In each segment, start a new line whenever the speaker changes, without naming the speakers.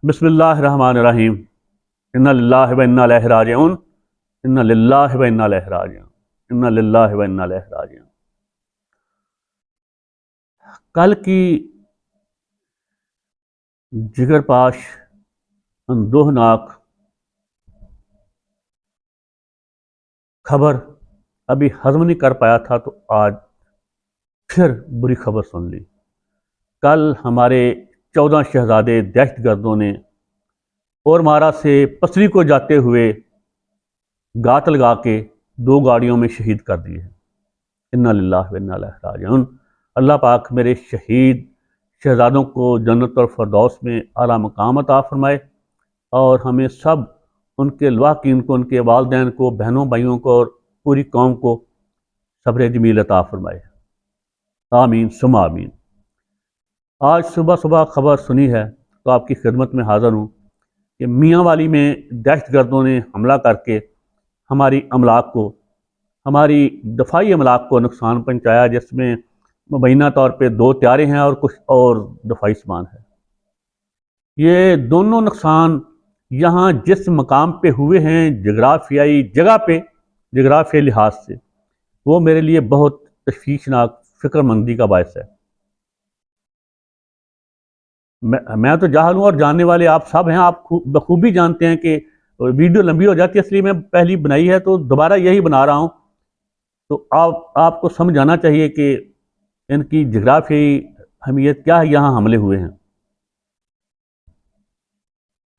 बिस्मिल्लाहिर्रहमानिर्रहीम। इन्ना लिल्लाहि व इन्ना इलैहि राजिऊन। इन्ना लिल्लाहि व इन्ना इलैहि राजिऊन। इन्ना लिल्लाहि व इन्ना इलैहि राजिऊन। कल की जिगरपाश अंदोहनाक खबर अभी हजम नहीं कर पाया था, तो आज फिर बुरी खबर सुन ली। कल हमारे 14 शहजादे दहशतगर्दों ने और मारा से पसरी को जाते हुए गात लगा के 2 गाड़ियों में शहीद कर दिए हैं। इन्ना लिल्लाहि व इन्ना इलैहि राजिऊन। अल्लाह पाक मेरे शहीद शहजादों को जन्नत और फरदौस में आला मकाम अता फरमाए और हमें सब, उनके लवाकिन को, उनके वालिदैन को, बहनों भाइयों को और पूरी कौम को सब्र जमील अता फरमाए। आमीन सुमा आमीन। आज सुबह सुबह खबर सुनी है तो आपकी खिदमत में हाज़िर हूँ कि मियाँ वाली में दहशतगर्दों ने हमला करके हमारी अमलाक को, हमारी दफाई अमलाक को नुकसान पहुँचाया, जिसमें मुबैना तौर पे 2 त्यारे हैं और कुछ और दफाई सामान है। ये दोनों नुकसान यहाँ जिस मकाम पे हुए हैं, जगराफियाई जगह पे, जगराफियाई लिहाज से, वो मेरे लिए बहुत तशवीशनाक फिक्रमंदी का बायस है। मैं तो जाहिल हूँ और जानने वाले आप सब हैं। आप बखूबी जानते हैं कि वीडियो लंबी हो जाती है, इसलिए मैं पहली बनाई है तो दोबारा यही बना रहा हूँ। तो आपको समझ आना चाहिए कि इनकी जगराफियाई अहमियत क्या है, यहाँ हमले हुए हैं।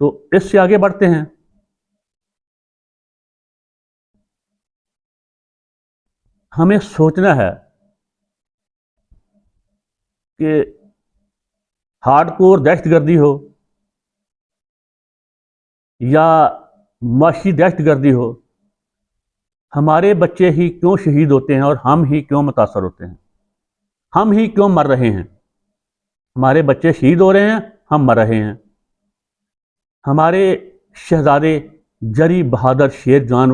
तो इससे आगे बढ़ते हैं। हमें सोचना है कि हार्डकोर दहशतगर्दी हो या माशी दहशतगर्दी हो, हमारे बच्चे ही क्यों शहीद होते हैं और हम ही क्यों मुतासर होते हैं, हम ही क्यों मर रहे हैं। हमारे बच्चे शहीद हो रहे हैं, हम मर रहे हैं। हमारे शहजादे जरी बहादुर शेर जवान,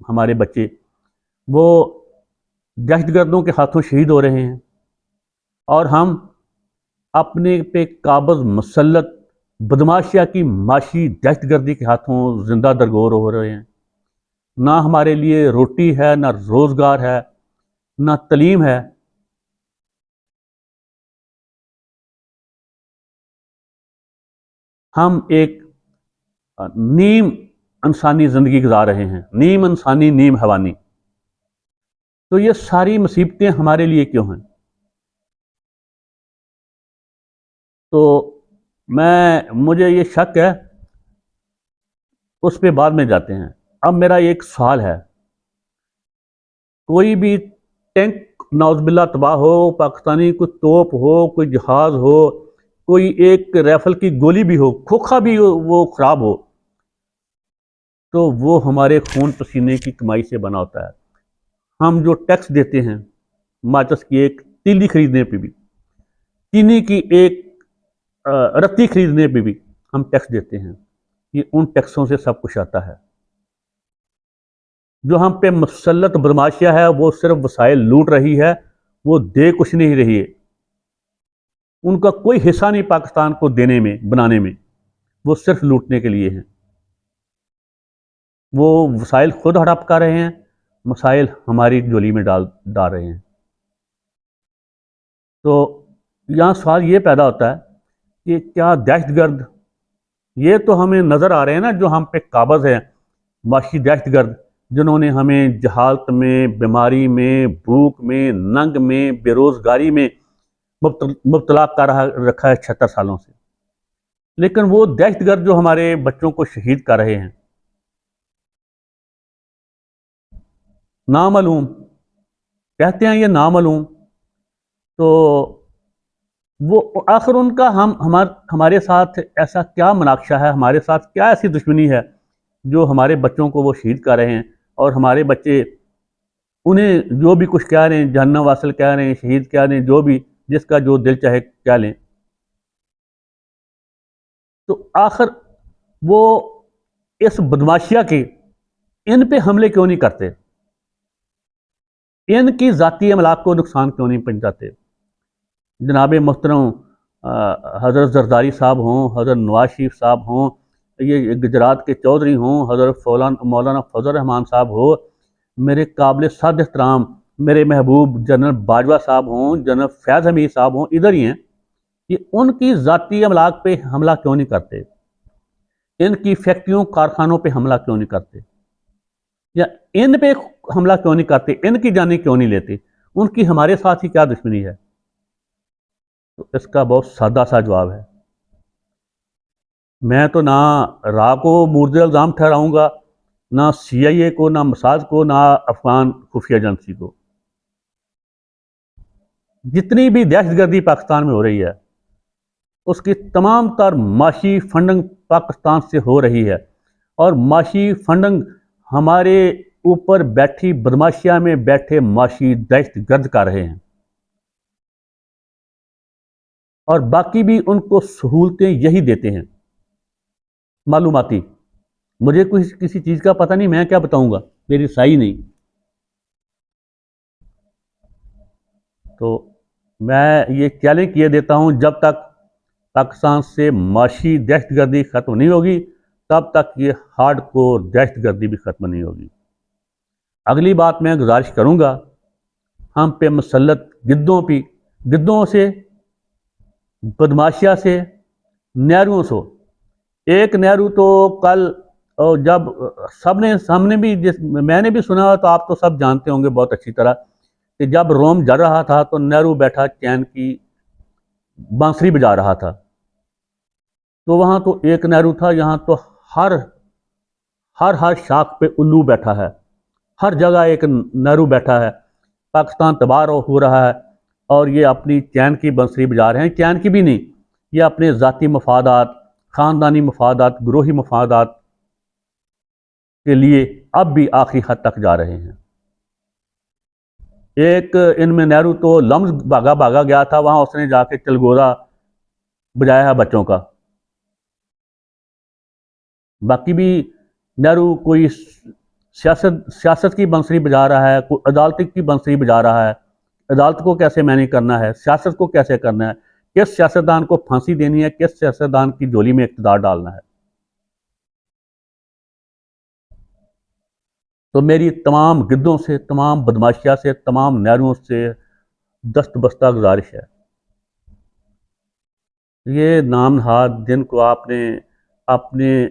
हमारे बच्चे, वो दहशतगर्दों के हाथों शहीद हो रहे हैं और हम अपने पे काबज़ मुसल्लत बदमाशिया की माशी दहशतगर्दी के हाथों जिंदा दरगोर हो रहे हैं। ना हमारे लिए रोटी है, ना रोज़गार है, ना तलीम है। हम एक नीम इंसानी ज़िंदगी गुजार रहे हैं, नीम इंसानी नीम हैवानी। तो ये सारी मुसीबतें हमारे लिए क्यों हैं? तो मुझे ये शक है, उस पर बाद में जाते हैं। अब मेरा एक सवाल है, कोई भी टैंक नाउज़बिल्ला तबाह हो, पाकिस्तानी कोई तोप हो, कोई जहाज़ हो, कोई एक राइफल की गोली भी हो, खोखा भी हो, वो ख़राब हो, तो वो हमारे खून पसीने की कमाई से बना होता है। हम जो टैक्स देते हैं, माचिस की एक तीली खरीदने पे भी, चीनी की एक रत्ती खरीदने पे भी हम टैक्स देते हैं। ये उन टैक्सों से सब कुछ आता है। जो हम पे मुसल्लत बदमाशिया है, वो सिर्फ वसाइल लूट रही है, वो दे कुछ नहीं रही है। उनका कोई हिस्सा नहीं पाकिस्तान को देने में, बनाने में, वो सिर्फ लूटने के लिए हैं। वो वसाइल खुद हड़प कर रहे हैं, मसाइल हमारी झोली में डाल डाल रहे हैं। तो यहाँ सवाल ये पैदा होता है कि क्या दहशतगर्द, ये तो हमें नज़र आ रहे हैं ना, जो हम पे काबज़ है, माशी दहशतगर्द, जिन्होंने हमें जहालत में, बीमारी में, भूख में, नंग में, बेरोज़गारी में मुब्तला कर रखा है 76 सालों से। लेकिन वो दहशतगर्द जो हमारे बच्चों को शहीद कर रहे हैं, नामालूम कहते हैं, ये नामालूम, तो वो आखिर उनका हमारे साथ ऐसा क्या मुनाकशा है, हमारे साथ क्या ऐसी दुश्मनी है जो हमारे बच्चों को वो शहीद कर रहे हैं और हमारे बच्चे उन्हें जो भी कुछ कह रहे हैं, जहन्नम वासिल कह रहे हैं, शहीद कह रहे हैं, जो भी, जिसका जो दिल चाहे कह लें। तो आखिर वो इस बदमाशिया के इन पे हमले क्यों नहीं करते, इनकी ज़ाती अमलाक को नुकसान क्यों नहीं पहुँचाते। जनाब मोहतरम हज़रत जरदारी साहब हों, हज़रत नवाज शरीफ साहब हों, ये गुजरात के चौधरी हों, हज़रत मौलाना फजल रहमान साहब हो, मेरे काबिल साद एहतराम मेरे महबूब जनरल बाजवा साहब हों, जनरल फैज़ हमीद साहब हों, इधर ही हैं। ये उनकी ज़ाती अमलाक पे हमला क्यों नहीं करते? इनकी फैक्ट्रियों कारखानों पे हमला क्यों नहीं करते? या इन पे हमला क्यों नहीं करते? इनकी जानें क्यों नहीं लेते? उनकी हमारे साथ ही क्या दुश्मनी है? तो इसका बहुत सादा सा जवाब है। मैं तो ना रा को मुर्द इल्ज़ाम ठहराऊंगा, ना CIA को, ना मसाद को, ना अफगान खुफिया एजेंसी को। जितनी भी दहशतगर्दी पाकिस्तान में हो रही है उसकी तमाम तर माशी फंडिंग पाकिस्तान से हो रही है, और माशी फंडिंग हमारे ऊपर बैठी बदमाशिया में बैठे माशी दहशतगर्द कर रहे हैं, और बाकी भी उनको सहूलतें यही देते हैं मालूमाती। मुझे कुछ किसी चीज़ का पता नहीं, मैं क्या बताऊंगा, मेरी सही नहीं। तो मैं ये चैलेंज किए देता हूं, जब तक पाकिस्तान से माशी दहशतगर्दी ख़त्म नहीं होगी तब तक ये हार्ड कोर दहशतगर्दी भी ख़त्म नहीं होगी। अगली बात मैं गुजारिश करूंगा, हम पे मुसल्लत गिद्धों से, बदमाशिया से, नेहरूओं से। एक नेहरू तो कल जब सबने सामने भी मैंने भी सुना, तो आप तो सब जानते होंगे बहुत अच्छी तरह, कि जब रोम जल रहा था तो नेहरू बैठा चैन की बांसुरी बजा रहा था। तो वहाँ तो एक नेहरू था, यहाँ तो हर हर हर शाख पे उल्लू बैठा है, हर जगह एक नेहरू बैठा है। पाकिस्तान तबाह हो रहा है और ये अपनी चैन की बंसरी बजा रहे हैं। चैन की भी नहीं, ये अपने ज़ाती मफादात, ख़ानदानी मफादात, ग्रोही मफादात के लिए अब भी आखिरी हद तक जा रहे हैं। एक इनमें नेहरू तो लम्स भागा भागा गया था, वहाँ उसने जाके चलगोरा बजाया है बच्चों का। बाकी भी नेहरू कोई सियासत की बंसरी बजा रहा है, कोई अदालत की बंसरी बजा रहा है। अदालत को कैसे मैनेज करना है, सियासत को कैसे करना है, किस सियासतदान को फांसी देनी है, किस सियासतदान की झोली में इक़्तिदार डालना है। तो मेरी तमाम गिद्धों से, तमाम बदमाशिया से, तमाम नेहरूओं से दस्त बस्ता गुजारिश है, ये नाम नहाद जिनको आपने अपने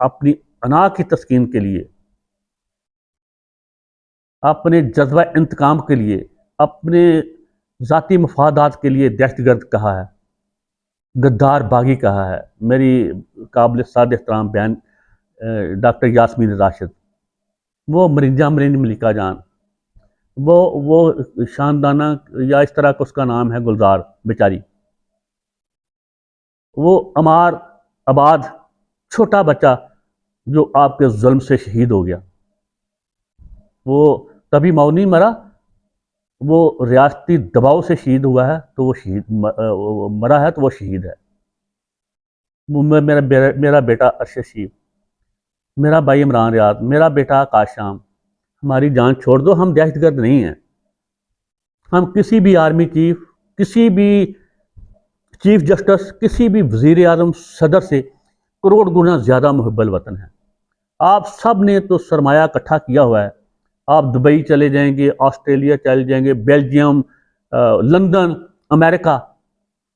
अपनी अना की तस्कीन के लिए, अपने जज्बा इंतकाम के लिए, अपने ज़ाती मफादात के लिए दहशतगर्द कहा है, गद्दार बागी कहा है। मेरी काबिल साद एहतराम बहन डॉक्टर यास्मीन राशिद, वो मरिंज मलिका जान, वो शानदाना, या इस तरह का उसका नाम है, गुलजार बेचारी, वो अमार आबाद छोटा बच्चा जो आपके जुल्म से शहीद हो गया, वो तभी मऊ नहीं मरा, वो रियासती दबाव से शहीद हुआ है, तो वो मरा है तो वो शहीद है। मेरा बेटा अरशद शीफ, मेरा भाई इमरान रियाद, मेरा बेटा आकाश शाम, हमारी जान छोड़ दो, हम दहशतगर्द नहीं हैं। हम किसी भी आर्मी चीफ, किसी भी चीफ जस्टिस, किसी भी वजीर आजम, सदर से करोड़ गुना ज़्यादा मुहब्बल वतन है। आप सब ने तो सरमाया इकट्ठा किया हुआ है। आप दुबई चले जाएंगे, ऑस्ट्रेलिया चले जाएंगे, बेल्जियम, लंदन, अमेरिका,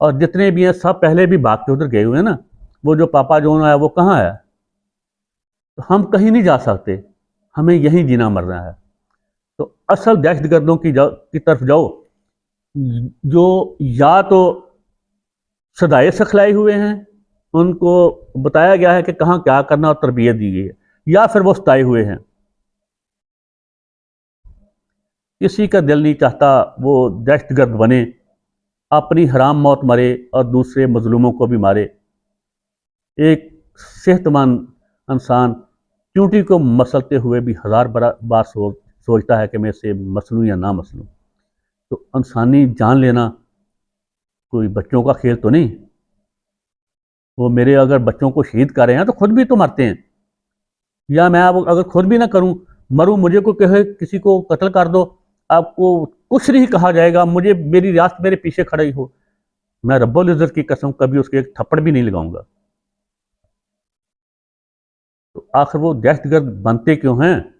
और जितने भी हैं सब पहले भी भाग के उधर गए हुए हैं ना। वो जो पापा जोन है वो कहाँ है? तो हम कहीं नहीं जा सकते, हमें यहीं जीना मरना है। तो असल दहशतगर्दों की तरफ जाओ, जो या तो सदाए सिखलाए हुए हैं, उनको बताया गया है कि कहाँ क्या करना और तरबियत दी गई है, या फिर वो सताए हुए हैं। किसी का दिल नहीं चाहता वो दहशतगर्द बने, अपनी हराम मौत मरे और दूसरे मजलूमों को भी मारे। एक सेहतमंद इंसान चूंटी को मसलते हुए भी हज़ार बार सोचता है कि मैं इसे मसलूँ या ना मसलूँ। तो इंसानी जान लेना कोई बच्चों का खेल तो नहीं। वो मेरे अगर बच्चों को शहीद कर रहे हैं तो खुद भी तो मरते हैं, या मैं अब अगर खुद भी ना करूं, मरूं, मुझे को कहे किसी को कत्ल कर दो, आपको कुछ नहीं कहा जाएगा, मुझे मेरी रियासत मेरे पीछे खड़ी हो। मैं रब्बुल इज़्ज़त की कसम कभी उसके एक थप्पड़ भी नहीं लगाऊंगा। तो आखिर वो दहशतगर्द बनते क्यों हैं?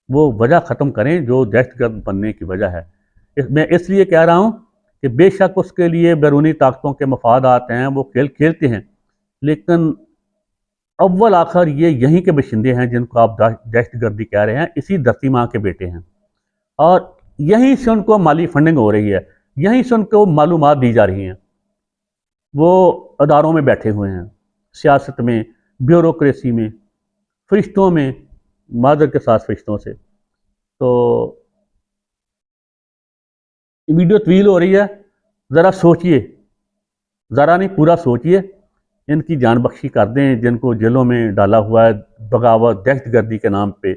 वो वजह ख़त्म करें जो दहशतगर्द बनने की वजह है। मैं इसलिए कह रहा हूँ कि बेशक उसके लिए बैरूनी ताकतों के मफाद आते हैं, वो खेल खेलते हैं, लेकिन अव्वल आखिर ये यहीं के बशिंदे हैं जिनको आप दहशतगर्दी कह रहे हैं, इसी धरती माँ के बेटे हैं। और यहीं से उनको माली फंडिंग हो रही है, यहीं से उनको मालूमात दी जा रही हैं। वो अदारों में बैठे हुए हैं, सियासत में, ब्यूरोक्रेसी में, फरिश्तों में, मादर के साथ फरिश्तों से। तो वीडियो तवील हो रही है, ज़रा सोचिए, ज़रा नहीं पूरा सोचिए, इनकी जान बख्शी कर दें जिनको जेलों में डाला हुआ है बगावत दहशतगर्दी के नाम पे,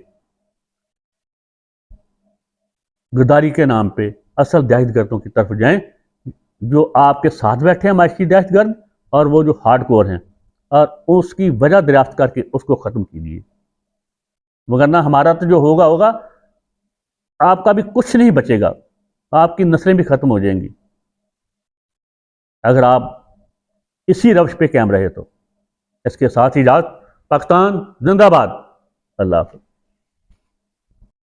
गद्दारी के नाम पे। असल दहशतगर्दों की तरफ जाएं जो आपके साथ बैठे हैं माशी दहशतगर्द, और वो जो हार्ड कोर हैं, और उसकी वजह दरियाफ्त करके उसको ख़त्म कीजिए। वरना हमारा तो जो होगा होगा, आपका भी कुछ नहीं बचेगा, आपकी नस्लें भी ख़त्म हो जाएंगी अगर आप इसी रवश पे कायम रहे तो। इसके साथ ही इजाज़त। पाकिस्तान जिंदाबाद। अल्लाह हाफ़िज़।